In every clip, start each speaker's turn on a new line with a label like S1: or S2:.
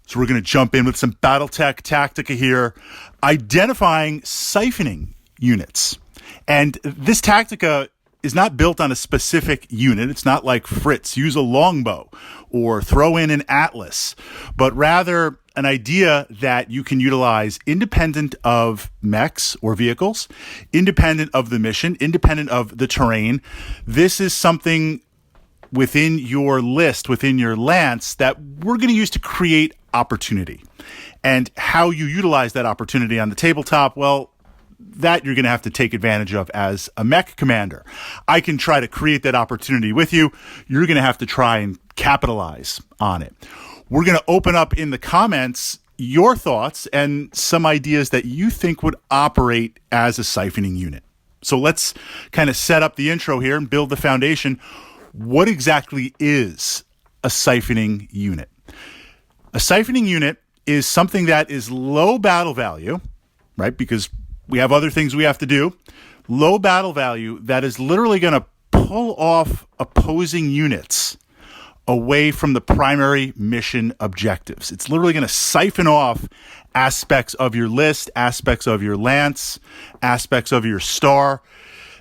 S1: So we're going to jump in with some Battletech Tactica here, identifying siphoning units. And this Tactica is not built on a specific unit. It's not like Fritz, use a longbow or throw in an atlas, but rather an idea that you can utilize independent of mechs or vehicles, independent of the mission, independent of the terrain. This is something within your list, within your lance, that we're going to use to create opportunity. And how you utilize that opportunity on the tabletop, well, that you're going to have to take advantage of as a mech commander. I can try to create that opportunity with you. You're going to have to try and capitalize on it. We're going to open up in the comments your thoughts and some ideas that you think would operate as a siphoning unit. So let's kind of set up the intro here and build the foundation. What exactly is a siphoning unit? A siphoning unit is something that is low battle value, right? Because we have other things we have to do. Low battle value that is literally going to pull off opposing units away from the primary mission objectives. It's literally going to siphon off aspects of your list, aspects of your lance, aspects of your star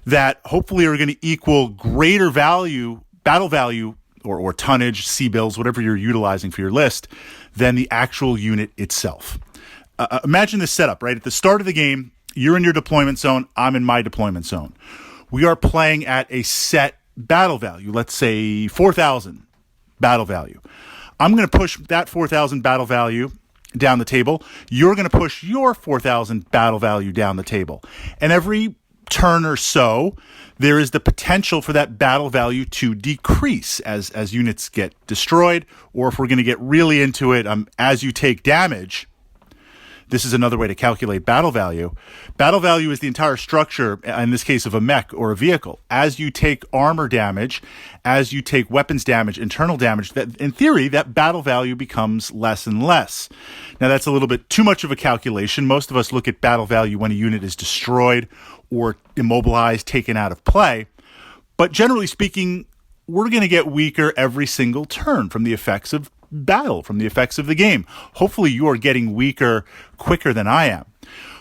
S1: that hopefully are going to equal greater value, battle value, or tonnage, C-bills, whatever you're utilizing for your list, than the actual unit itself. Imagine this setup, right? At the start of the game, you're in your deployment zone, I'm in my deployment zone. We are playing at a set battle value, let's say 4,000 battle value. I'm going to push that 4,000 battle value down the table. You're going to push your 4,000 battle value down the table. And every turn or so, there is the potential for that battle value to decrease as units get destroyed, or if we're going to get really into it, as you take damage. This is another way to calculate battle value. Battle value is the entire structure, in this case of a mech or a vehicle. As you take armor damage, as you take weapons damage, internal damage, that in theory, that battle value becomes less and less. Now, that's a little bit too much of a calculation. Most of us look at battle value when a unit is destroyed or immobilized, taken out of play. But generally speaking, we're going to get weaker every single turn from the effects of battle, from the effects of the game. Hopefully you are getting weaker quicker than I am.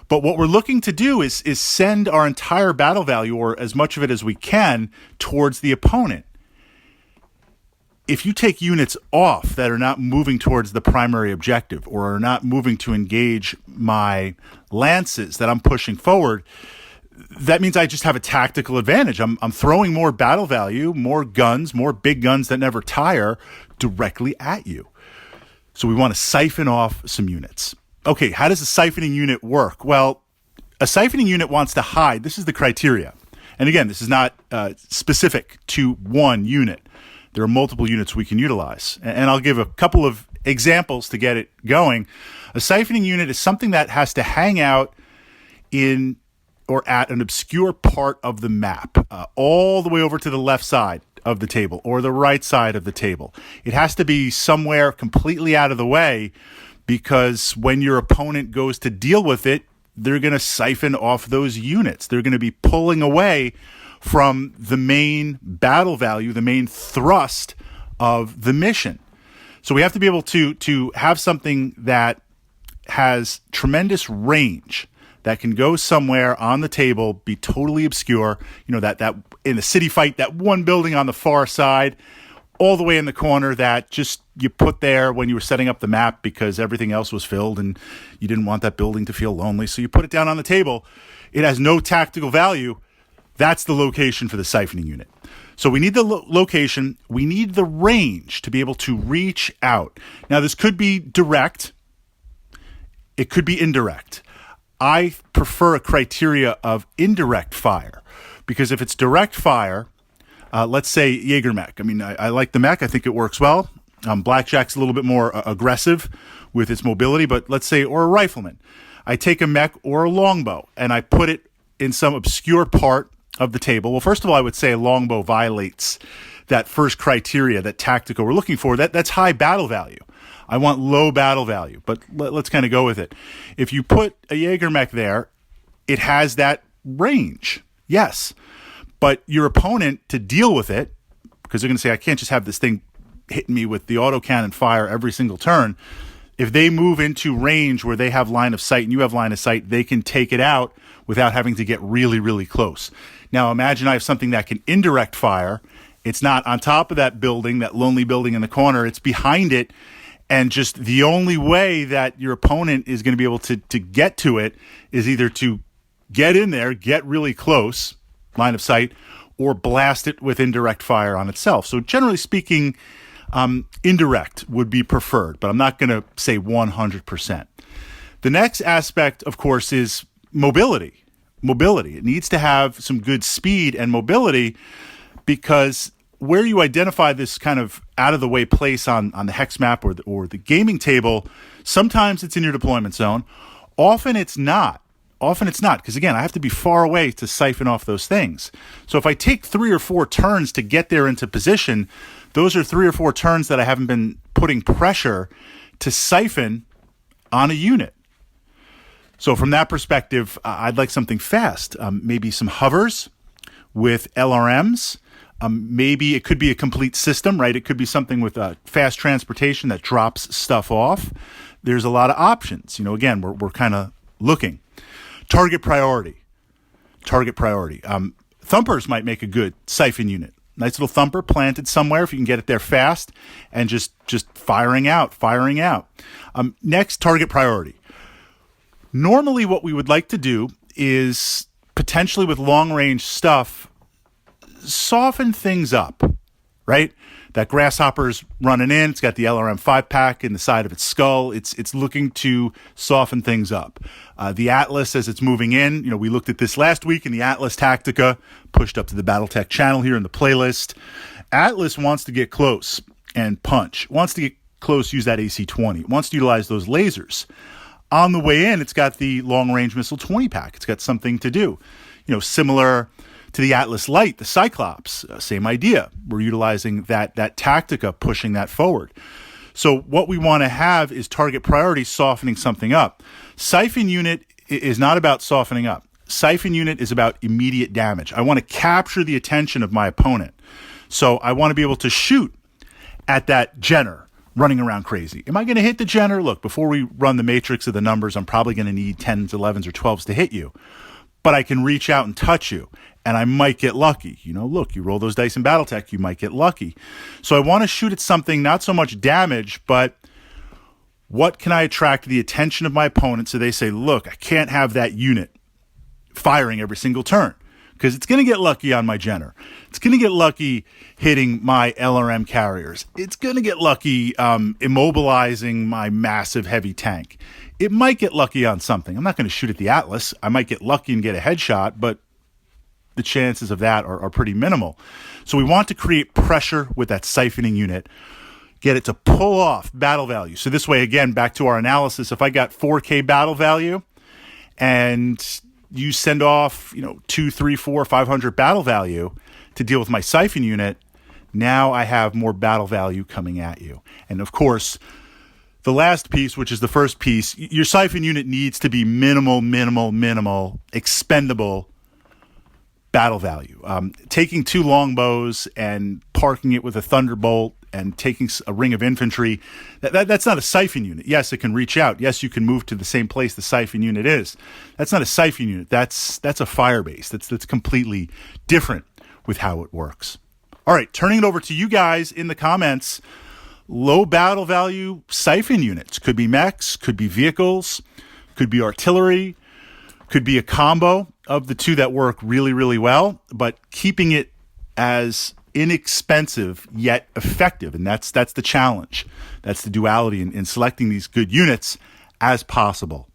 S1: But what we're looking to do is send our entire battle value, or as much of it as we can, towards the opponent. If you take units off that are not moving towards the primary objective or are not moving to engage my lances that I'm pushing forward, that means I just have a tactical advantage. I'm throwing more battle value, more guns, more big guns that never tire directly at you. So we want to siphon off some units. Okay, how does a siphoning unit work? Well, a siphoning unit wants to hide. This is the criteria. And again, this is not specific to one unit. There are multiple units we can utilize. And I'll give a couple of examples to get it going. A siphoning unit is something that has to hang out in or at an obscure part of the map, all the way over to the left side of the table or the right side of the table. It has to be somewhere completely out of the way, because when your opponent goes to deal with it, they're going to siphon off those units. They're going to be pulling away from the main battle value, the main thrust of the mission. So we have to be able to have something that has tremendous range, that can go somewhere on the table, be totally obscure. You know, that in the city fight, that one building on the far side, all the way in the corner that just you put there when you were setting up the map because everything else was filled and you didn't want that building to feel lonely. So you put it down on the table. It has no tactical value. That's the location for the siphoning unit. So we need the location. We need the range to be able to reach out. Now, this could be direct. It could be indirect. I prefer a criteria of indirect fire, because if it's direct fire, let's say Jaeger mech. I mean, I like the mech. I think it works well. Blackjack's a little bit more aggressive with its mobility, but let's say, or a rifleman. I take a mech or a longbow and I put it in some obscure part of the table. Well, first of all, I would say a longbow violates that first criteria, that tactical we're looking for. That's high battle value. I want low battle value, but let's kind of go with it. If you put a Jaeger mech there, it has that range, yes. But your opponent, to deal with it, because they're going to say, I can't just have this thing hitting me with the autocannon fire every single turn, If they move into range where they have line of sight and you have line of sight, they can take it out without having to get really, really close. Now, imagine I have something that can indirect fire. It's not on top of that building, that lonely building in the corner. It's behind it. And just the only way that your opponent is going to be able to get to it is either to get in there, get really close, line of sight, or blast it with indirect fire on itself. So generally speaking, indirect would be preferred, but I'm not going to say 100%. The next aspect, of course, is mobility. Mobility. It needs to have some good speed and mobility, because where you identify this kind of out-of-the-way place on the hex map or the gaming table, sometimes it's in your deployment zone. Often it's not. Because, again, I have to be far away to siphon off those things. So if I take 3 or 4 turns to get there into position, those are 3 or 4 turns that I haven't been putting pressure to siphon on a unit. So from that perspective, I'd like something fast. Maybe some hovers with LRMs. Maybe it could be a complete system, right? It could be something with fast transportation that drops stuff off. There's a lot of options. Again, we're kind of looking. Target priority. Thumpers might make a good siphon unit. Nice little thumper planted somewhere if you can get it there fast and just firing out. Next, target priority. Normally what we would like to do is potentially with long-range stuff, soften things up, right? That grasshopper's running in. It's got the LRM 5-pack in the side of its skull. It's looking to soften things up. The Atlas, as it's moving in, we looked at this last week in the Atlas Tactica, pushed up to the Battletech channel here in the playlist. Atlas wants to get close and punch. Wants to get close, use that AC-20. Wants to utilize those lasers. On the way in, it's got the long-range missile 20-pack. It's got something to do. Similar to the Atlas Light, the Cyclops, same idea. We're utilizing that Tactica, pushing that forward. So what we want to have is target priority softening something up. Syphon unit is not about softening up. Syphon unit is about immediate damage. I want to capture the attention of my opponent. So I want to be able to shoot at that Jenner running around crazy. Am I going to hit the Jenner? Look, before we run the matrix of the numbers, I'm probably going to need 10s, 11s, or 12s to hit you. But I can reach out and touch you, and I might get lucky. Look, you roll those dice in Battletech, you might get lucky. So I want to shoot at something, not so much damage, but what can I attract the attention of my opponent so they say, look, I can't have that unit firing every single turn, because it's going to get lucky on my Jenner. It's going to get lucky hitting my LRM carriers. It's going to get lucky immobilizing my massive heavy tank. It might get lucky on something. I'm not going to shoot at the Atlas. I might get lucky and get a headshot, but the chances of that are pretty minimal. So we want to create pressure with that siphoning unit, get it to pull off battle value. So this way, again, back to our analysis, if I got 4K battle value and you send off, 2, 3, 4, 500 battle value to deal with my Syphon unit, now I have more battle value coming at you. And of course, the last piece, which is the first piece, your Syphon unit needs to be minimal, expendable battle value. Taking 2 longbows and parking it with a Thunderbolt and taking a ring of infantry, that's not a Syphon unit. Yes, it can reach out. Yes, you can move to the same place the Syphon unit is. That's not a Syphon unit. That's a fire base. That's completely different with how it works. All right, turning it over to you guys in the comments. Low battle value Syphon units. Could be mechs, could be vehicles, could be artillery, could be a combo of the two that work really, really well, but keeping it as inexpensive yet effective. And that's the challenge. That's the duality in selecting these good units as possible.